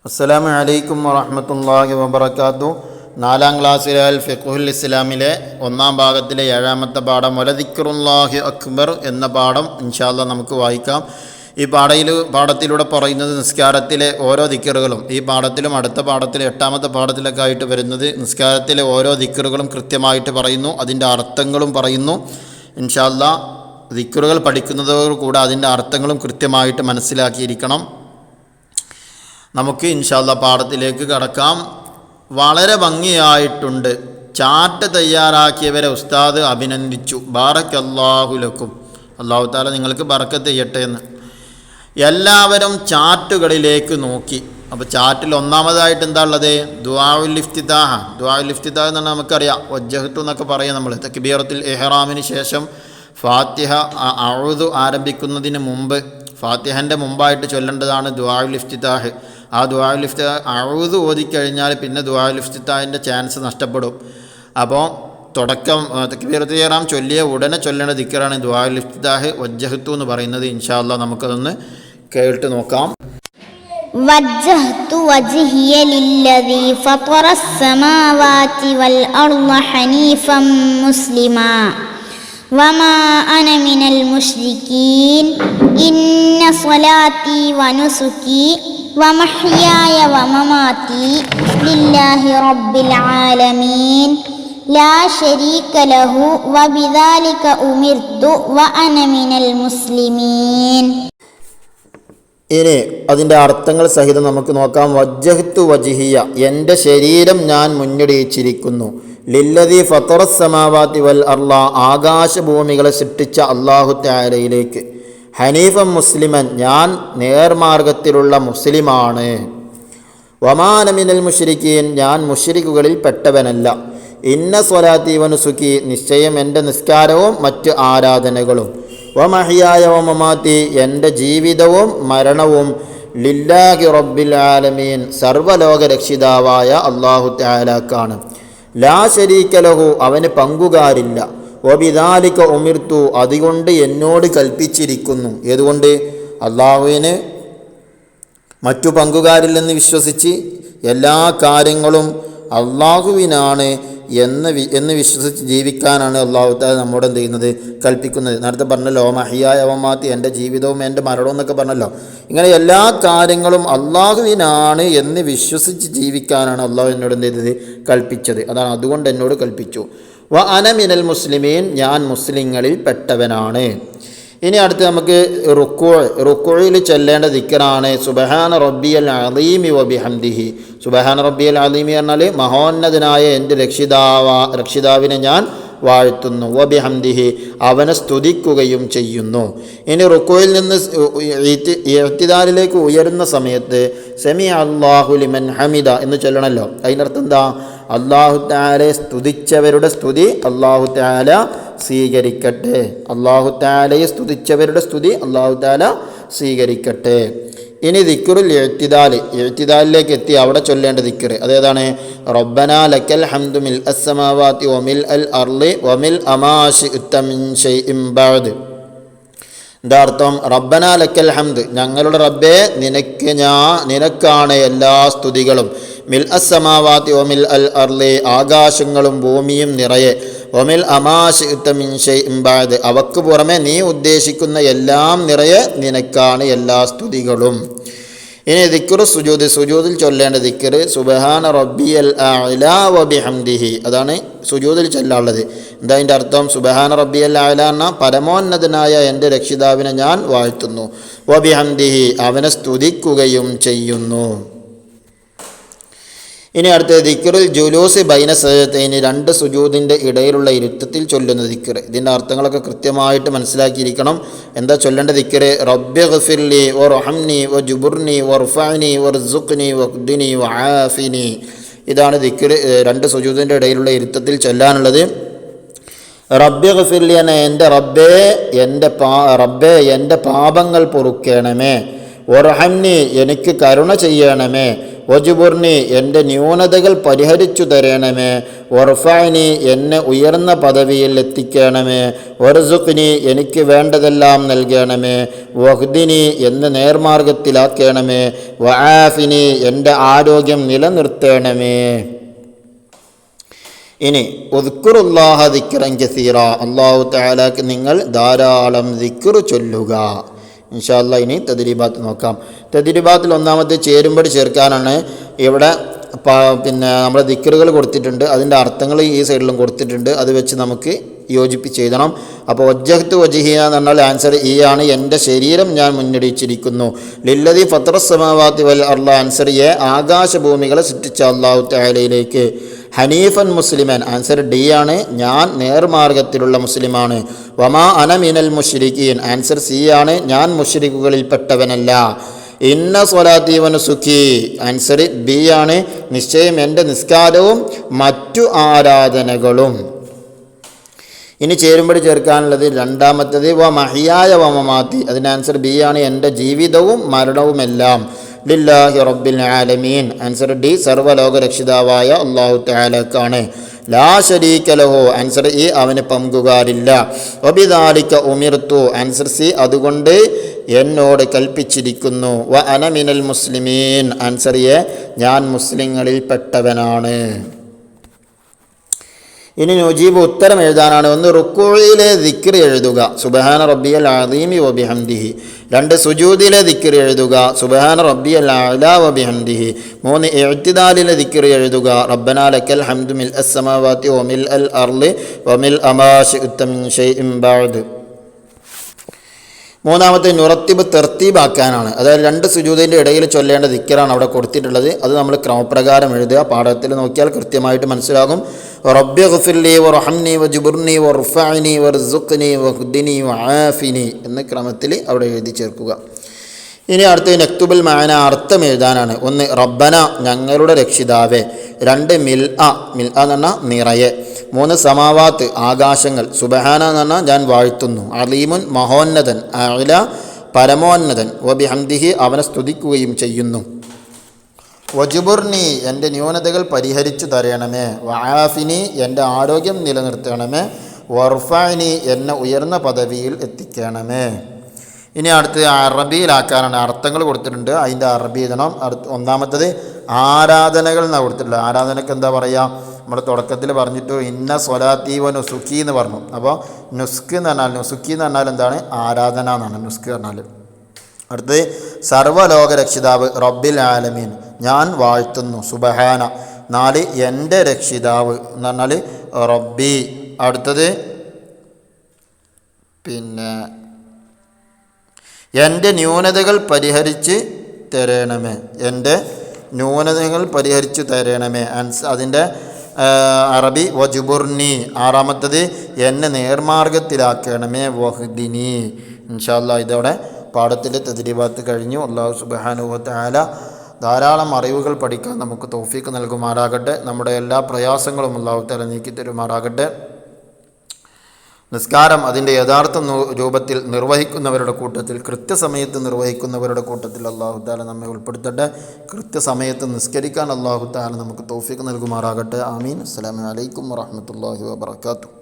അസ്സലാമു അലൈക്കും വറഹ്മത്തുള്ളാഹി വബറകാതുഹു. 4ാം ക്ലാസ്സിലെ ഫിഖ്ഹുൽ ഇസ്ലാമിലെ 1ാം ഭാഗത്തിലെ 7ാമത്തെ പാഠം വലദിക്റുല്ലാഹി അക്ബർ എന്ന പാഠം ഇൻഷാ അല്ലാഹ് നമുക്ക് വായിക്കാം. ഈ പാഠത്തിലൂടെ പറയുന്നത് നിസ്കാരത്തിലെ ഓരോ ദിക്റുകളും ഈ പാഠത്തിലും അടുത്ത പാഠത്തിലെ 8ാമത്തെ പാഠത്തിലൊക്കെ ആയിട്ട് വരുന്നത് നിസ്കാരത്തിലെ ഓരോ ദിക്റുകളും കൃത്യമായിട്ട് പറയുന്നു, അതിൻ്റെ അർത്ഥങ്ങളും പറയുന്നു. ഇൻഷാ അല്ലാഹ് ദിക്റുകൾ പഠിക്കുന്നതോടുകൂടെ അതിൻ്റെ അർത്ഥങ്ങളും കൃത്യമായിട്ട് മനസ്സിലാക്കിയിരിക്കണം. നമുക്ക് ഇൻഷാ അല്ലാഹ് പാഠത്തിലേക്ക് കടക്കാം. വളരെ ഭംഗിയായിട്ടുണ്ട്. ചാർട്ട് തയ്യാറാക്കിയവരെ ഉസ്താദ് അഭിനന്ദിച്ചു. ബാറക്കല്ലാഹു ലക്കും. അല്ലാഹു തആല നിങ്ങൾക്ക് ബറക്കത്ത് ചെയ്യട്ടെ എന്ന്. എല്ലാവരും ചാർട്ടുകളിലേക്ക് നോക്കി. അപ്പോൾ ചാർട്ടിൽ ഒന്നാമതായിട്ട് എന്താ ഉള്ളത്? ദുആഉൽ ഇഫ്തിതാഹ. ദുആഉൽ ഇഫ്തിതാഹ് എന്ന് പറഞ്ഞാൽ നമുക്കറിയാം, വജ്ജഹ്തു എന്നൊക്കെ പറയാം നമ്മൾ. തക്ബീറത്തുൽ ഇഹ്റാമിന് ശേഷം ഫാത്തിഹ അഊദു ആരംഭിക്കുന്നതിന് മുമ്പ് ഫാത്തിഹൻ്റെ മുമ്പായിട്ട് ചൊല്ലേണ്ടതാണ് ദുആഉൽ ഇഫ്തിതാഹ്. ആ ദുആഉൽ ഇഫ്തിതാഹ് അഊദു ഓതിക്കഴിഞ്ഞാൽ പിന്നെ ദുആഉൽ ഇഫ്തിതാഹിൻ്റെ ചാൻസ് നഷ്ടപ്പെടും. അപ്പോൾ തുടക്കം തക്ബീറത്തുൽ ഇഹ്റാം ചൊല്ലിയ ഉടനെ ചൊല്ലേണ്ട ദിക്റാണ് ദുആഉൽ ഇഫ്തിതാഹ് വജ്ജഹ്തു എന്ന് പറയുന്നത്. ഇൻഷാ അല്ലാഹ് നമുക്കതൊന്ന് കേട്ട് നോക്കാം. വജ്ജഹ്തു വജ്ഹിയ ലില്ലദീ ഫത്തറസ് സമാവാതി വൽ അർള ഹനീഫൻ മുസ്ലിമാ വമാ അന മിനൽ മുശ്രിക്കീൻ ഇന്ന സ്വലാത്തി വനുസുകി വമഹ്യായ വമമാതി ലില്ലാഹി റബ്ബിൽ ആലമീൻ ലാ ശരീക ലഹു വബിദാലിക ഉമിർതു വഅന മിനൽ മുസ്ലിമീൻ. ഇനി അതിൻ്റെ അർത്ഥങ്ങൾ സഹിതം നമുക്ക് നോക്കാം. വജ്ജഹ്തു വജ്ഹിയ, എൻ്റെ ശരീരം ഞാൻ മുന്നടിയിച്ചിരിക്കുന്നു. ലില്ലദീ ഫത്തറസ് സമാവാതി വൽ അർള, ആകാശഭൂമികളെ സൃഷ്ടിച്ച അല്ലാഹു തആലയിലേക്ക്. ഹനീഫൻ മുസ്ലിമൻ, ഞാൻ നേർമാർഗത്തിലുള്ള മുസ്ലിമാണ്. വമാന മിനൽ മുശ്രിക്കീൻ, ഞാൻ മുശ്രിക്കുകളിൽ പെട്ടവനല്ല. ഇന്ന സ്വലാത്തി വനുസുകി, നിശ്ചയം എൻ്റെ നിസ്കാരവും മറ്റ് ആരാധനകളും. വമഹ്യായ വമമാതി, എൻ്റെ ജീവിതവും മരണവും ലില്ലാഹി റബ്ബിൽ ആലമീൻ, സർവ്വലോക രക്ഷിതാവായ അല്ലാഹു തആലക്കാണ്. ലാ ശരീക ലഹു, അവന് പങ്കുകാരില്ല. വബിദാലിക ഉമിർതു, അതുകൊണ്ട് എന്നോട് കൽപ്പിച്ചിരിക്കുന്നു. ഏതുകൊണ്ട്? അള്ളാഹുവിന് മറ്റു പങ്കുകാരില്ലെന്ന് വിശ്വസിച്ച് എല്ലാ കാര്യങ്ങളും അള്ളാഹുവിനാണ് എന്ന് വിശ്വസിച്ച് ജീവിക്കാനാണ് അല്ലാഹു തആല നമ്മോട് എന്ത് ചെയ്യുന്നത്? കൽപ്പിക്കുന്നത്. നേരത്തെ പറഞ്ഞല്ലോ മഹ്യായ വമാതി, എൻ്റെ ജീവിതവും എൻ്റെ മരണവും എന്നൊക്കെ പറഞ്ഞല്ലോ. ഇങ്ങനെ എല്ലാ കാര്യങ്ങളും അള്ളാഹുവിനാണ് എന്ന് വിശ്വസിച്ച് ജീവിക്കാനാണ് അള്ളാഹു എന്നോട് എന്ത് ചെയ്തത്? കൽപ്പിച്ചത്. അതാണ്, അതുകൊണ്ട് എന്നോട് കൽപ്പിച്ചു. വ അന മിനൽ മുസ്ലിമീൻ, ഞാൻ മുസ്ലിങ്ങളിൽ പെട്ടവനാണ്. ഇനി അടുത്ത് നമുക്ക് റുക്കൂയിൽ ചൊല്ലേണ്ട ദിക്റാണ് സുബ്ഹാന റബ്ബിയൽ അളീമി വബിഹംദിഹി. സുബ്ഹാന റബ്ബിയൽ അളീമി പറഞ്ഞാൽ മഹോന്നതനായ എൻ്റെ രക്ഷിതാവിനെ ഞാൻ വാഴ്ത്തുന്നു. വബിഹംദിഹി, അവനെ സ്തുതിക്കുകയും ചെയ്യുന്നു. ഇനി റുക്കൂയിൽ നിന്ന് ഇഅ്തിദാലിലേക്ക് ഉയരുന്ന സമയത്ത് സമിഅ അല്ലാഹു ലിമൻ ഹമിദ എന്ന് ചൊല്ലണമല്ലോ. അതിനർത്ഥം എന്താ? അല്ലാഹു തആലയെ സ്തുതിച്ചവരുടെ സ്തുതി അല്ലാഹു തആല സ്വീകരിക്കട്ടെ. അല്ലാഹു തആലയെ സ്തുതിച്ചവരുടെ സ്തുതി അല്ലാഹു തആല സ്വീകരിക്കട്ടെ. ഇനി ദിക്റുൽ ഇഅ്തിദാലിലേക്ക് എത്തി അവിടെ ചൊല്ലേണ്ട ദിക്ർ അതേതാണ്? റബ്ബനാ ലക്കൽ ഹംദു മിൽ അസ്സമാവാതി വമിൽ അൽ അർളി വമിൽ അമാശിഅത മിൻ ഷൈഇൻ ബഅദ്. എന്താ അർത്ഥം? റബ്ബനാ ലക്കൽ ഹംദ്, ഞങ്ങളുടെ റബ്ബേ നിനക്കാണ് എല്ലാ സ്തുതികളും. മിൽ അസ്സമാവാതി വമിൽ അൽ അർളി, ആകാശങ്ങളും ഭൂമിയും നിറയെ. വമിൽ അമാശിഅത മിൻ ഷൈഇൻ ബഅദ്, അവക്ക് പുറമെ നീ ഉദ്ദേശിക്കുന്ന എല്ലാം നിറയെ നിനക്കാണ് എല്ലാ സ്തുതികളും. ഇനി ദിക്റു സുജൂദിൽ ചൊല്ലേണ്ട ദിക്ർ സുബ്ഹാന റബ്ബിയൽ അഅ്ലാ വബിഹംദിഹി, അതാണ് സുജൂദിൽ ചൊല്ലാനുള്ളത്. എന്താ അതിൻ്റെ അർത്ഥം? സുബ്ഹാന റബ്ബിയൽ അഅ്ലാ എന്ന പരമോന്നതനായ എൻ്റെ രക്ഷിതാവിനെ ഞാൻ വാഴ്ത്തുന്നു. വബിഹംദിഹി, അവനെ സ്തുതിക്കുകയും ചെയ്യുന്നു. ഇനി അടുത്ത ദിക്റുൽ ജുലൂസ് ബൈന സജദതൈനി, 2 സുജൂദിൻ്റെ ഇടയിലുള്ള ഇരുത്തത്തിൽ ചൊല്ലുന്ന ദിക്ർ. ഇതിൻ്റെ അർത്ഥങ്ങളൊക്കെ കൃത്യമായിട്ട് മനസ്സിലാക്കിയിരിക്കണം. എന്താ ചൊല്ലേണ്ട ദിക്ർ? റബ്ബിഗ്ഫിർലി വർഹംനി വജുബുർനി വർഫഅനി വർസുഖ്നി വഖ്ദിനി വആഫിനി. ഇതാണ് ദിക്ർ 2 സുജൂദിൻ്റെ ഇടയിലുള്ള ഇരുത്തത്തിൽ ചൊല്ലാനുള്ളത്. റബ്ബിഗ്ഫിർലി എന്ന എൻ്റെ പാപങ്ങൾ പൊറുക്കണമേ. വർഹംനി, എനിക്ക് കരുണ ചെയ്യണമേ. വജുബുർനി എൻ്റെ ന്യൂനതകൾ പരിഹരിച്ചു തരണമേ, വർഫഅനി എന്നെ ഉയർന്ന പദവിയിൽ എത്തിക്കണമേ, വർസുഖ്നി എനിക്ക് വേണ്ടതെല്ലാം നൽകണമേ, വഹ്ദിനി എന്നെ നേർമാർഗത്തിലാക്കണമേ, വആഫിനി എൻ്റെ ആരോഗ്യം നിലനിർത്തണമേ. ഇനി ഉദ്കുറുല്ലാഹ ദിക്റൻ കസീറ, അല്ലാഹു തആലാക്ക് നിങ്ങൾ ധാരാളം ദിക്ർ ചൊല്ലുക. ഇൻഷാ അല്ലാഹ് ഇനി തദ്രീബാത്ത് നോക്കാം. തദ്രീബാത്തിൽ ഒന്നാമത്തെ ചേരുമ്പടി ചേർക്കാനാണ്. ഇവിടെ പിന്നെ നമ്മുടെ ദിക്റുകൾ കൊടുത്തിട്ടുണ്ട്, അതിൻ്റെ അർത്ഥങ്ങൾ ഈ സൈഡിലും കൊടുത്തിട്ടുണ്ട്. അത് വെച്ച് നമുക്ക് യോജിപ്പിച്ച് എഴുതണം. അപ്പോൾ വജ്ജഹ്തു വജ്ഹിയ എന്ന് പറഞ്ഞാൽ ആൻസർ ഈ ആണ്, എൻ്റെ ശരീരം ഞാൻ മുന്നടിച്ചിരിക്കുന്നു. ലില്ലദി ഫത്തറസ് സമാവാതി വൽ അർള, ആൻസർ എ, ആകാശഭൂമികളെ സൃഷ്ടിച്ച അല്ലാഹു തആലയിലേക്ക്. ഹനീഫൻ മുസ്ലിമൻ, ആൻസർ ഡി ആണ്, ഞാൻ നേർമാർഗത്തിലുള്ള മുസ്ലിമാണ്. വമാ അന മിനൽ മുശ്രിക്കീൻ, ആൻസർ സി ആണ്, ഞാൻ മുശ്രിക്കുകളിൽപ്പെട്ടവനല്ല. ഇന്ന സ്വലാത്തി വനുസുഖി, ആൻസർ ബി ആണ്, നിശ്ചയം എൻ്റെ നിസ്കാരവും മറ്റു ആരാധനകളും. ഇനി ചേരുമ്പടി ചേർക്കാനുള്ളത് രണ്ടാമത്തത് വ മഹിയായ വ മമാത്തി, അതിൻ്റെ ആൻസർ ബി ആണ്, എൻ്റെ ജീവിതവും മരണവുമെല്ലാം ലില്ലാഹി റബ്ബിൽ ആലമീൻ, ആൻസർ ഡി, സർവ്വലോക രക്ഷിതാവായ അല്ലാഹു തആലക്കാണ്. ലാ ശരീക ലഹു, ആൻസർ ഇ, അവന് പങ്കുകാരില്ല. വബിദാലിക ഉമിർതു, ആൻസർ സി, അതുകൊണ്ട് എന്നോട് കൽപ്പിച്ചിരിക്കുന്നു. വ അന മിനൽ മുസ്ലിമീൻ, ആൻസർ എ, ഞാൻ മുസ്ലിങ്ങളിൽപ്പെട്ടവനാണ്. ഇനി നുജീബ് ഉത്തരം എഴുതാനാണ്. ഒന്ന് റുക്കൂഇലെ ദിക്ർ എഴുതുക, സുബ്ഹാന റബ്ബിയൽ അദീമി വബിഹംദിഹി. രണ്ട് സുജൂദിലെ ദിക്ർ എഴുതുക, സുബ്ഹാന റബ്ബിയൽ അഅ്ലാ വബിഹംദിഹി. മൂന്ന് ഇഅ്തിദാലിലെ ദിക്ർ എഴുതുക, റബ്ബനാ ലക്കൽ ഹംദു മിൽ അസ്സമാവാതി വമിൽ അൽ അർളി വമിൽ അമാ ശിഅ്ത മിൻ ഷൈഇൻ ബഅദ്. മൂന്നാമത്തെ നുറത്തിബ് തെർത്തീബാക്കാനാണ്. അതായത് രണ്ട് സുജൂദിൻ്റെ ഇടയിൽ ചൊല്ലേണ്ട ദിക്റാണ് അവിടെ കൊടുത്തിട്ടുള്ളത്. അത് നമ്മൾ ക്രമപ്രകാരം എഴുതുക. പാഠത്തിൽ നോക്കിയാൽ കൃത്യമായിട്ട് മനസ്സിലാകും. റബ്ബി ഗ്ഫിർലി വർഹംനി വജ്ബുർനി വർഫഅനി വർസുഖ്നി വഹ്ദിനി വആഫിനി എന്ന ക്രമത്തിൽ അവിടെ എഴുതി ചേർക്കുക. ഇനി അടുത്ത നക്തുബുൽ മഅന, അർത്ഥം എഴുതാനാണ്. ഒന്ന് റബ്ബന, ഞങ്ങളുടെ രക്ഷിതാവേ. രണ്ട് മിൽ എന്ന് പറഞ്ഞാൽ നിറയെ. മൂന്ന് സമാവാത്ത്, ആകാശങ്ങൾ. സുബ്ഹാന എന്ന് പറഞ്ഞാൽ ഞാൻ വാഴ്ത്തുന്നു. അലീമുൻ, മഹോന്നതൻ. അഅ്ല, പരമോന്നതൻ. വബിഹംദിഹി, അവനെ സ്തുതിക്കുകയും ചെയ്യുന്നു. വജുബുർനി, എൻ്റെ ന്യൂനതകൾ പരിഹരിച്ചു തരണമേ. വആഫിനി, എൻ്റെ ആരോഗ്യം നിലനിർത്തണമേ. വർഫഅനി, എന്നെ ഉയർന്ന പദവിയിൽ എത്തിക്കണമേ. ഇനി അടുത്ത് അറബിയിലാക്കാനാണ്. അർത്ഥങ്ങൾ കൊടുത്തിട്ടുണ്ട്, അതിൻ്റെ അറബി എഴുതണം. ഒന്നാമത്തത് ആരാധനകൾ എന്നാണ് കൊടുത്തിട്ടുള്ളത്. ആരാധനക്ക് എന്താ പറയുക? നമ്മൾ തുടക്കത്തിൽ പറഞ്ഞിട്ട് ഇന്ന സ്വലാത്തി വ നുസുക്കി എന്ന് പറഞ്ഞു. അപ്പോൾ നുസ്ക് എന്ന് പറഞ്ഞാൽ, നുസുക്കി എന്ന് പറഞ്ഞാൽ എന്താണ്? ആരാധന എന്നാണ് നുസ്ക് പറഞ്ഞാൽ. അടുത്തത് സർവ്വലോക രക്ഷിതാവ് റബ്ബിൽ ആലമീൻ, ഞാൻ വാഴ്ത്തുന്നു. സുബ്ഹാന. 4 എൻ്റെ രക്ഷിതാവ് എന്ന് പറഞ്ഞാൽ റബ്ബി. അടുത്തത് പിന്നെ എൻ്റെ ന്യൂനതകൾ പരിഹരിച്ച് തരണമേ. എൻ്റെ ന്യൂനതകൾ പരിഹരിച്ചു തരണമേ. അതിൻ്റെ അറബി വജുബുർനി. ആറാമത്തത് എന്നെ നേർമാർഗത്തിലാക്കണമേ. വഹ്ദിനി. ഇൻഷാ അല്ലാഹ് ഇതോടെ പാഠത്തിൻ്റെ തദ്രീബാത്ത് കഴിഞ്ഞു. അല്ലാഹു സുബ്ഹാനഹു വ തആല ധാരാളം അറിവുകൾ പഠിക്കാൻ നമുക്ക് തൗഫീഖ് നൽകുമാറാകട്ടെ. നമ്മുടെ എല്ലാ പ്രയാസങ്ങളും അല്ലാഹു തആല നീക്കി തരുമാറാകട്ടെ. നിസ്കാരം അതിൻ്റെ യഥാർത്ഥ രൂപത്തിൽ നിർവഹിക്കുന്നവരുടെ കൂട്ടത്തിൽ, കൃത്യസമയത്ത് നിർവഹിക്കുന്നവരുടെ കൂട്ടത്തിൽ അല്ലാഹു തആല നമ്മെ ഉൾപ്പെടുത്തട്ടെ. കൃത്യസമയത്ത് നിസ്കരിക്കാൻ അല്ലാഹു തആല നമുക്ക് തൗഫീഖ് നൽകുമാറാകട്ടെ. ആമീൻ. അസ്സലാമു അലൈക്കും വറഹ്മത്തുള്ളാഹി വബറകാതുഹു.